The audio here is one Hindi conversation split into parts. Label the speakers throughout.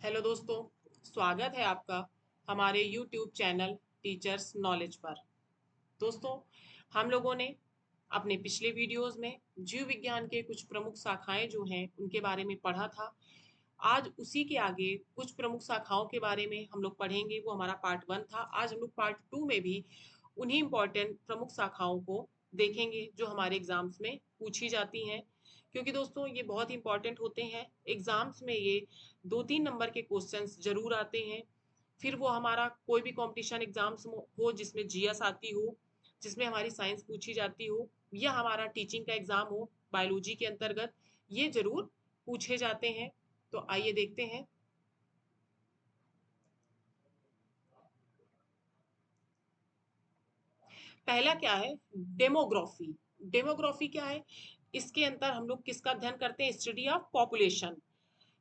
Speaker 1: हेलो दोस्तों, स्वागत है आपका हमारे यूट्यूब चैनल टीचर्स नॉलेज पर। दोस्तों, हम लोगों ने अपने पिछले वीडियोस में जीव विज्ञान के कुछ प्रमुख शाखाएं जो हैं उनके बारे में पढ़ा था। आज उसी के आगे कुछ प्रमुख शाखाओं के बारे में हम लोग पढ़ेंगे। वो हमारा पार्ट 1 था। आज हम लोग पार्ट 2 में भी उन्हीं इम्पोर्टेंट प्रमुख शाखाओं को देखेंगे जो हमारे एग्जाम्स में पूछी जाती हैं, क्योंकि दोस्तों ये बहुत इंपॉर्टेंट होते हैं। एग्जाम्स में ये 2-3 नंबर के क्वेश्चंस जरूर आते हैं। फिर वो हमारा कोई भी कंपटीशन एग्जाम्स हो जिसमें जीएस आती हो, जिसमें हमारी साइंस पूछी जाती हो, या हमारा टीचिंग का एग्जाम हो बायोलॉजी के अंतर्गत, ये जरूर पूछे जाते हैं। तो आइए देखते हैं। पहला क्या है? डेमोग्राफी। डेमोग्राफी क्या है? इसके अंदर हम लोग किसका अध्ययन करते हैं? Study of population.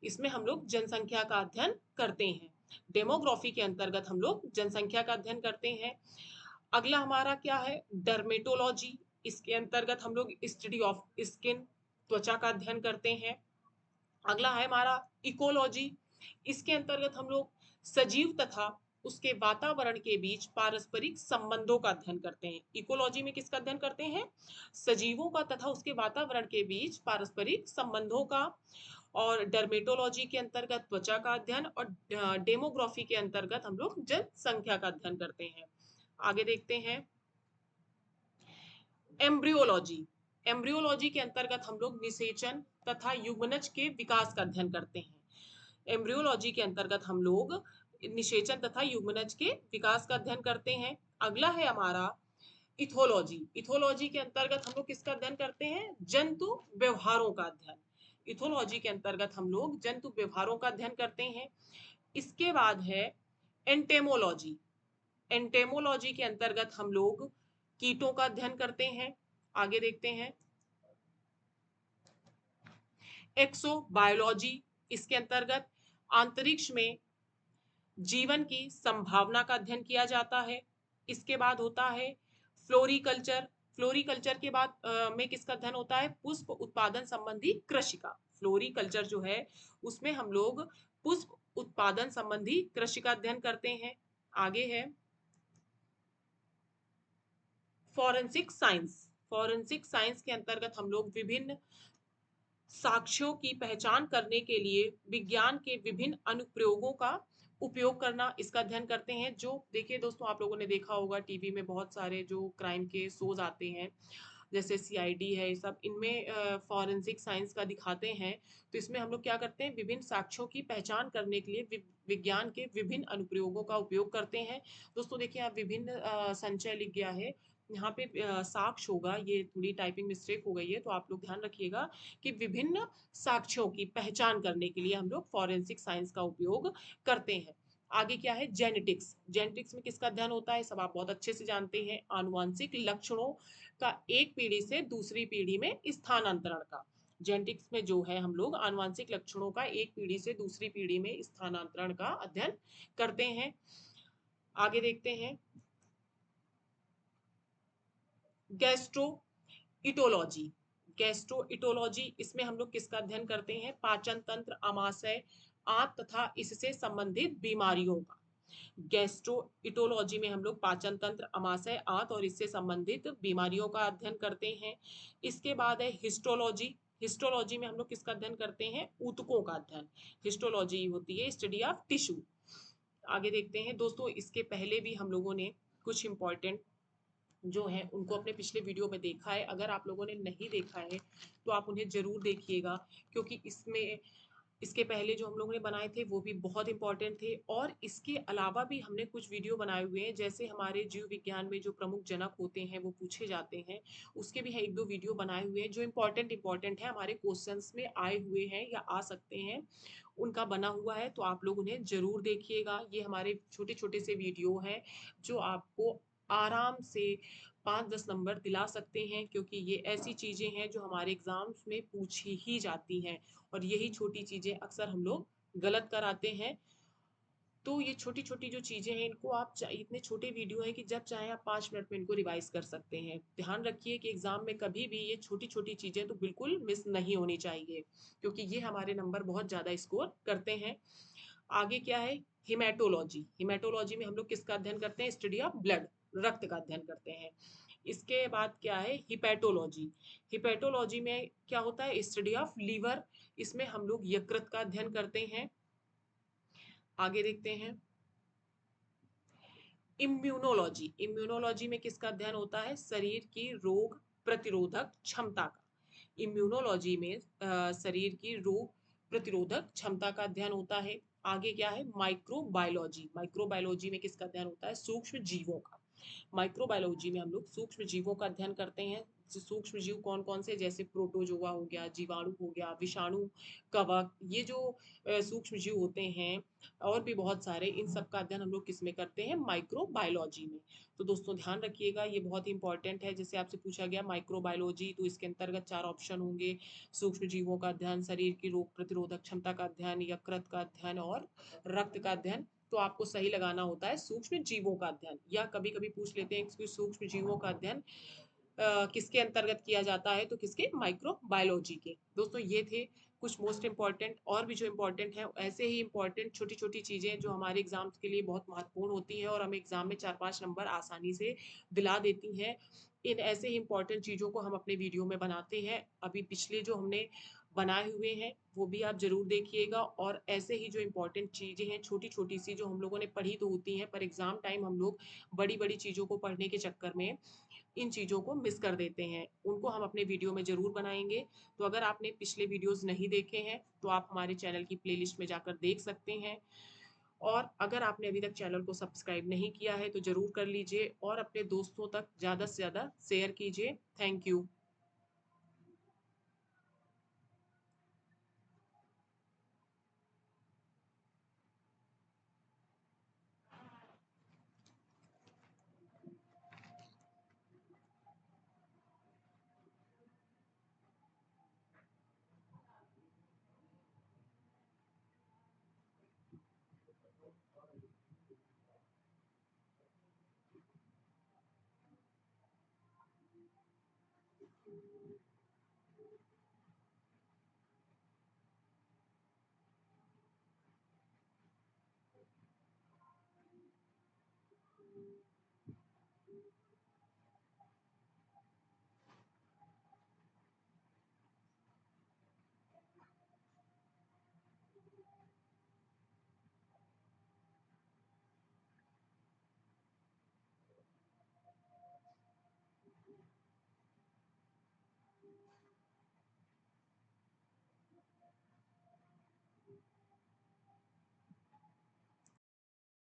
Speaker 1: इसमें हम लोग जनसंख्या का अध्ययन करते हैं। डेमोग्राफी के अंतर्गत हम लोग जनसंख्या का अध्ययन करते हैं। अगला हमारा क्या है? डर्मेटोलॉजी। इसके अंतर्गत हम लोग स्टडी ऑफ स्किन, त्वचा का अध्ययन करते हैं। अगला है हमारा इकोलॉजी। इसके अंतर्गत हम लोग सजीव तथा उसके वातावरण के बीच पारस्परिक संबंधों का अध्ययन करते हैं। इकोलॉजी में किसका अध्ययन करते हैं? सजीवों का तथा उसके वातावरण के बीच पारस्परिक संबंधों का। और डर्मेटोलॉजी के अंतर्गत त्वचा का अध्ययन, और डेमोग्राफी के अंतर्गत हम लोग जनसंख्या का अध्ययन करते हैं। आगे देखते हैं एम्ब्रियोलॉजी। एम्ब्रियोलॉजी के अंतर्गत हम लोग निषेचन तथा युग्मनज के विकास का अध्ययन करते हैं। एम्ब्रियोलॉजी के अंतर्गत हम लोग निषेचन तथा युग्मनज के विकास का अध्ययन करते हैं। अगला है हमारा इथोलॉजी। इथोलॉजी के अंतर्गत हम लोग किसका अध्ययन करते हैं? जंतु व्यवहारों का अध्ययन। इथोलॉजी के अंतर्गत हम लोग जंतु व्यवहारों का अध्ययन करते हैं। इसके बाद है एंटेमोलॉजी। एंटेमोलॉजी के अंतर्गत हम लोग कीटों का अध्ययन करते हैं। आगे देखते हैं एक्सोबायोलॉजी। इसके अंतर्गत अंतरिक्ष में जीवन की संभावना का अध्ययन किया जाता है। इसके बाद होता है फ्लोरिकल्चर। फ्लोरिकल्चर के बाद में किसका अध्ययन होता है? पुष्प उत्पादन संबंधी कृषि का। फ्लोरिकल्चर जो है उसमें हम लोग पुष्प उत्पादन संबंधी कृषि का अध्ययन करते हैं। आगे है फॉरेंसिक साइंस। फॉरेंसिक साइंस के अंतर्गत हम लोग विभिन्न साक्ष्यों की पहचान करने के लिए विज्ञान के विभिन्न अनुप्रयोगों का उपयोग करना, इसका अध्ययन करते हैं। जो देखिए दोस्तों, आप लोगों ने देखा होगा टीवी में बहुत सारे जो क्राइम के शोज आते हैं, जैसे सीआईडी है, ये सब इनमें फॉरेंसिक साइंस का दिखाते हैं। तो इसमें हम लोग क्या करते हैं? विभिन्न साक्ष्यों की पहचान करने के लिए विज्ञान के विभिन्न अनुप्रयोगों का उपयोग करते हैं। दोस्तों देखिए, आप विभिन्न संचय लिख गया है यहाँ पे, साक्ष्य होगा, ये थोड़ी टाइपिंग मिस्टेक हो गई है, तो आप लोग ध्यान रखिएगा कि विभिन्न साक्ष्यों की पहचान करने के लिए हम लोग फॉरेंसिक साइंस का उपयोग करते हैं। आगे क्या है? जेनेटिक्स। जेनेटिक्स में किसका अध्ययन होता है? सब आप बहुत अच्छे से जानते हैं, आनुवंशिक लक्षणों का एक पीढ़ी से दूसरी पीढ़ी में स्थानांतरण का। जेनेटिक्स में जो है हम लोग आनुवंशिक लक्षणों का एक पीढ़ी से दूसरी पीढ़ी में स्थानांतरण का अध्ययन करते हैं। आगे देखते हैं गैस्ट्रो इटोलॉजी। गैस्ट्रोइटोलॉजी, इसमें हम लोग किसका अध्ययन करते हैं? पाचन तंत्र, आमाशय, आंत तथा इससे संबंधित बीमारियों का। गैस्ट्रोइटोलॉजी में हम लोग पाचन तंत्र, आमाशय, आंत और इससे संबंधित बीमारियों का अध्ययन करते हैं। इसके बाद है हिस्टोलॉजी। हिस्टोलॉजी में हम लोग किसका अध्ययन करते हैं? ऊतकों का अध्ययन। हिस्टोलॉजी होती है स्टडी ऑफ टिश्यू। आगे देखते हैं दोस्तों, इसके पहले भी हम लोगों ने कुछ इंपॉर्टेंट जो है उनको अपने पिछले वीडियो में देखा है। अगर आप लोगों ने नहीं देखा है तो आप उन्हें जरूर देखिएगा, क्योंकि इसमें इसके पहले जो हम लोगों ने बनाए थे वो भी बहुत इंपॉर्टेंट थे। और इसके अलावा भी हमने कुछ वीडियो बनाए हुए हैं, जैसे हमारे जीव विज्ञान में जो प्रमुख जनक होते हैं वो पूछे जाते हैं, उसके भी है 1-2 वीडियो बनाए हुए हैं जो इंपॉर्टेंट है, हमारे क्वेश्चंस में आए हुए हैं या आ सकते हैं, उनका बना हुआ है। तो आप लोग उन्हें जरूर देखिएगा। ये हमारे छोटे छोटे से वीडियो हैं जो आपको आराम से 5-10 नंबर दिला सकते हैं, क्योंकि ये ऐसी चीज़ें हैं जो हमारे एग्जाम्स में पूछी ही जाती हैं, और यही छोटी चीज़ें अक्सर हम लोग गलत कराते हैं। तो ये छोटी छोटी जो चीज़ें हैं इनको आप इतने छोटे वीडियो है कि जब चाहे आप 5 मिनट में इनको रिवाइज कर सकते हैं। ध्यान रखिए कि एग्जाम में कभी भी ये छोटी छोटी चीज़ें तो बिल्कुल मिस नहीं होनी चाहिए, क्योंकि ये हमारे नंबर बहुत ज़्यादा स्कोर करते हैं। आगे क्या है, हिमेटोलॉजी। हिमेटोलॉजी में हम लोग किसका अध्ययन करते हैं, स्टडी ऑफ ब्लड, रक्त का अध्ययन करते हैं। इसके बाद क्या है, हिपैटोलॉजी। हिपैटोलॉजी में क्या होता है, स्टडी ऑफ लीवर, इसमें हम लोग यकृत का अध्ययन करते हैं। आगे देखते हैं, इम्यूनोलॉजी। इम्यूनोलॉजी में किसका अध्ययन होता है, शरीर की रोग प्रतिरोधक क्षमता का। इम्यूनोलॉजी में शरीर की रोग प्रतिरोधक क्षमता का अध्ययन होता है। आगे क्या है, माइक्रोबायोलॉजी। माइक्रोबायोलॉजी में किसका अध्ययन होता है, सूक्ष्म जीवों का। माइक्रोबायोलॉजी में हम लोग सूक्ष्म जीवों का अध्ययन करते हैं। सूक्ष्म जीव कौन कौन से, जैसे प्रोटोजोआ हो गया, जीवाणु हो गया, विषाणु, कवक, ये जो सूक्ष्म जीव होते हैं, और भी बहुत सारे, इन सब का अध्ययन हम लोग किस में करते हैं, माइक्रोबायोलॉजी में। तो दोस्तों ध्यान रखिएगा, ये बहुत ही इंपॉर्टेंट है। जैसे आपसे पूछा गया माइक्रोबायोलॉजी, तो इसके अंतर्गत 4 ऑप्शन होंगे, सूक्ष्म जीवों का अध्ययन, शरीर की रोग प्रतिरोधक क्षमता का अध्ययन, यकृत का अध्ययन और रक्त का अध्ययन। तो आपको सही लगाना होता है सूक्ष्म जीवों का अध्ययन, या कभी कभी पूछ लेते हैं कि सूक्ष्म जीवों का अध्ययन किसके अंतर्गत किया जाता है, तो किसके, माइक्रोबायोलॉजी के। दोस्तों ये थे कुछ मोस्ट इंपॉर्टेंट, और भी जो इंपॉर्टेंट है ऐसे ही इंपॉर्टेंट छोटी छोटी चीजें जो हमारे एग्जाम्स के लिए बहुत महत्वपूर्ण होती हैं और हमें एग्जाम में 4-5 नंबर आसानी से दिला देती हैं। इन ऐसे ही इंपॉर्टेंट चीजों को हम अपने वीडियो में बनाते हैं। अभी पिछले जो हमने बनाए हुए हैं वो भी आप जरूर देखिएगा, और ऐसे ही जो इंपॉर्टेंट चीजें हैं छोटी छोटी सी जो हम लोगों ने पढ़ी तो होती हैं, पर एग्जाम टाइम हम लोग बड़ी बड़ी चीजों को पढ़ने के चक्कर में इन चीज़ों को मिस कर देते हैं, उनको हम अपने वीडियो में ज़रूर बनाएंगे। तो अगर आपने पिछले वीडियोस नहीं देखे हैं तो आप हमारे चैनल की प्लेलिस्ट में जाकर देख सकते हैं, और अगर आपने अभी तक चैनल को सब्सक्राइब नहीं किया है तो ज़रूर कर लीजिए, और अपने दोस्तों तक ज़्यादा से ज़्यादा शेयर कीजिए। Thank you.